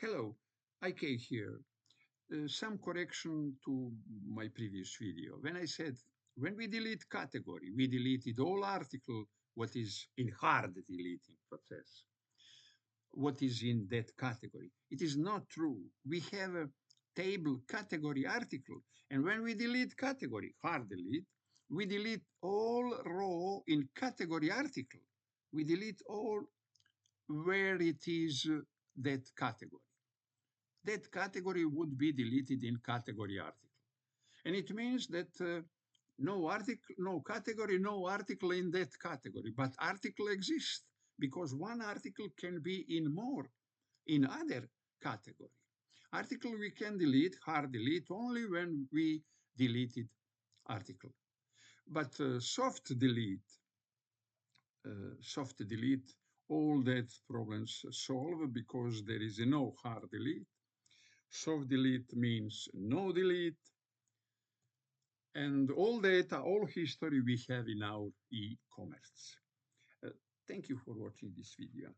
Hello, IK here. Some correction to my previous video. When I said, when we delete category, we deleted all article, what is in hard deleting process, what is in that category. It is not true. We have a table category article, and when we delete category, hard delete, we delete all row in category article. We delete all where it is that category. That category would be deleted in category article. And it means that no article, no category, no article in that category, but article exists because one article can be in more, in other category. Article we can delete, hard delete, only when we deleted article. But soft delete, all that problems solve because there is no hard delete. Soft delete means no delete. And all data, all history we have in our e-commerce. Thank you for watching this video.